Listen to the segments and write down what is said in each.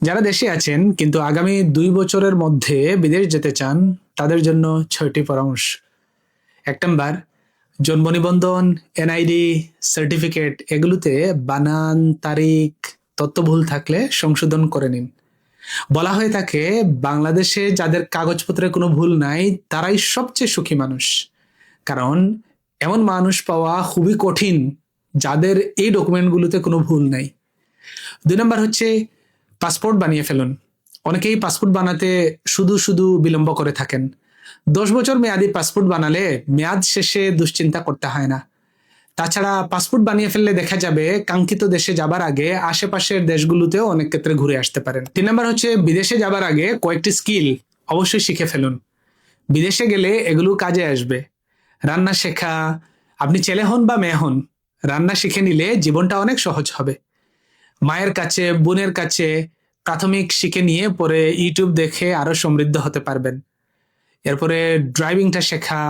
যারা দেশে আছেন কিন্তু আগামী 2 বছরের মধ্যে বিদেশ যেতে চান, তাদের জন্য 6টি পরামর্শ। 1 নম্বর, জন্ম নিবন্ধন, এনআইডি, সার্টিফিকেট এগুলোতে বানান, তারিখ, তথ্য ভুল থাকলে সংশোধন করে নিন। বলা হয়ে থাকে বাংলাদেশে যাদের কাগজপত্রে কোনো ভুল নাই তারাই সবচেয়ে সুখী মানুষ, কারণ এমন মানুষ পাওয়া খুবই কঠিন যাদের এই ডকুমেন্টগুলোতে কোনো ভুল নাই। 2 নম্বর হচ্ছে পাসপোর্ট বানিয়ে ফেলুন। অনেকেই পাসপোর্ট বানাতে শুধু শুধু বিলম্ব করে থাকেন। 10 বছর মেয়াদি পাসপোর্ট বানালে মেয়াদ শেষে দুশ্চিন্তা করতে হয় না। তাছাড়া পাসপোর্ট বানিয়ে ফেললে দেখা যাবে কাঙ্ক্ষিত দেশে যাবার আগে আশেপাশের দেশগুলোতেও অনেক ক্ষেত্রে ঘুরে আসতে পারেন। 3 নম্বর হচ্ছে বিদেশে যাবার আগে কয়েকটি স্কিল অবশ্যই শিখে ফেলুন। বিদেশে গেলে এগুলো কাজে আসবে। রান্না শেখা, আপনি ছেলে হন বা মেয়ে হন, রান্না শিখে নিলে জীবনটা অনেক সহজ হবে। মায়ের কাছে, বোনের কাছে প্রাথমিক শিখে নিয়ে পরে ইউটিউব দেখে আরো সমৃদ্ধ হতে পারবেন। এরপরে ড্রাইভিংটা শেখা,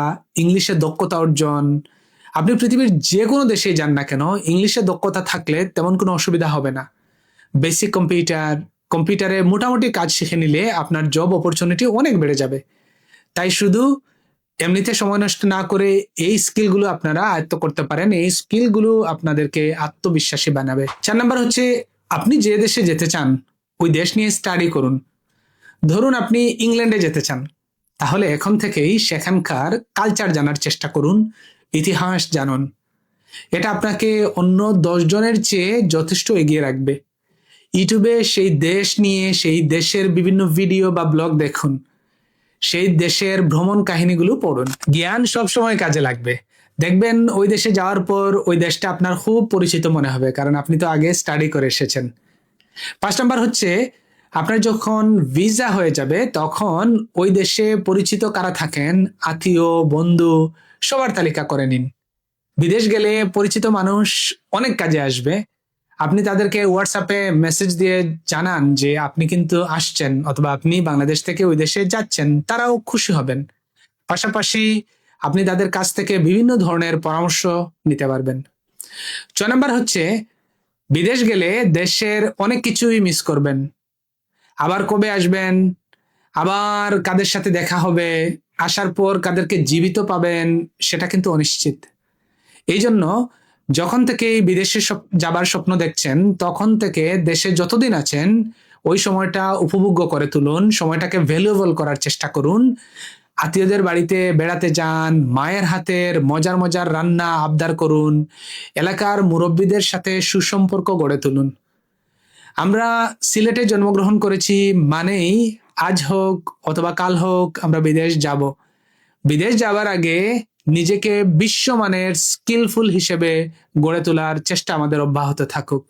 ইংলিশে দক্ষতা অর্জন। আপনি পৃথিবীর যে কোনো দেশেই যান না কেন, ইংলিশে দক্ষতা থাকলে তেমন কোনো অসুবিধা হবে না। বেসিক কম্পিউটারে মোটামুটি কাজ শিখে নিলে আপনার জব অপরচুনিটি অনেক বেড়ে যাবে। তাই শুধু এমনিতে সময় নষ্ট না করে এই স্কিলগুলো আপনারা আয়ত্ত করতে পারেন। এই স্কিলগুলো আপনাদেরকে আত্মবিশ্বাসী বানাবে। 4 নম্বর হচ্ছে আপনি যে দেশে যেতে চান ওই দেশ নিয়ে স্টাডি করুন। ধরুন আপনি ইংল্যান্ডে যেতে চান, তাহলে এখন থেকেই সেখানকার কালচার জানার চেষ্টা করুন, ইতিহাস জানুন। এটা আপনাকে অন্য 10 জনের চেয়ে যথেষ্ট এগিয়ে রাখবে। ইউটিউবে সেই দেশ নিয়ে, সেই দেশের বিভিন্ন ভিডিও বা ব্লগ দেখুন, সেই দেশের ভ্রমণ কাহিনীগুলো পড়ুন। জ্ঞান সবসময় কাজে লাগবে। দেখবেন ওই দেশে যাওয়ার পর ওই দেশটা আপনার খুব পরিচিত মনে হবে, কারণ আপনি তো আগে স্টাডি করে এসেছেন। 5 নম্বর হচ্ছে আপনার যখন ভিসা হয়ে যাবে তখন ওই দেশে পরিচিত কারা থাকেন, আত্মীয়, বন্ধু, সবার তালিকা করে নিন। বিদেশ গেলে পরিচিত মানুষ অনেক কাজে আসবে। আপনি তাদেরকে হোয়াটসঅ্যাপে মেসেজ দিয়ে জানান যে আপনি কিন্তু আসছেন অথবা আপনি বাংলাদেশ থেকে ওই দেশে যাচ্ছেন, তারাও খুশি হবেন। পাশাপাশি আপনি তাদের কাছ থেকে বিভিন্ন ধরনের পরামর্শ নিতে পারবেন। 6 নম্বর হচ্ছে বিদেশ গেলে দেশের অনেক কিছুই মিস করবেন। আবার কবে আসবেন, আবার কাদের সাথে দেখা হবে, আসার পর কাদেরকে জীবিত পাবেন সেটা কিন্তু অনিশ্চিত। এই জন্য যখন থেকে এই বিদেশে যাবার স্বপ্ন দেখছেন তখন থেকে দেশে যতদিন আছেন ওই সময়টা উপভোগ্য করে তুলুন, সময়টাকে ভ্যালুয়েবল করার চেষ্টা করুন। আত্মীয়দের বাড়িতে বেড়াতে যান, মায়ের হাতের মজার মজার রান্না আবদার করুন, এলাকার মুরব্বীদের সাথে সুসম্পর্ক গড়ে তুলুন। আমরা সিলেটে জন্মগ্রহণ করেছি মানেই আজ হোক অথবা কাল হোক আমরা বিদেশ যাব। বিদেশ যাবার আগে নিজেকে বিশ্বমানের স্কিলফুল হিসেবে গড়ে তোলার চেষ্টা আমাদের অব্যাহত থাকুক।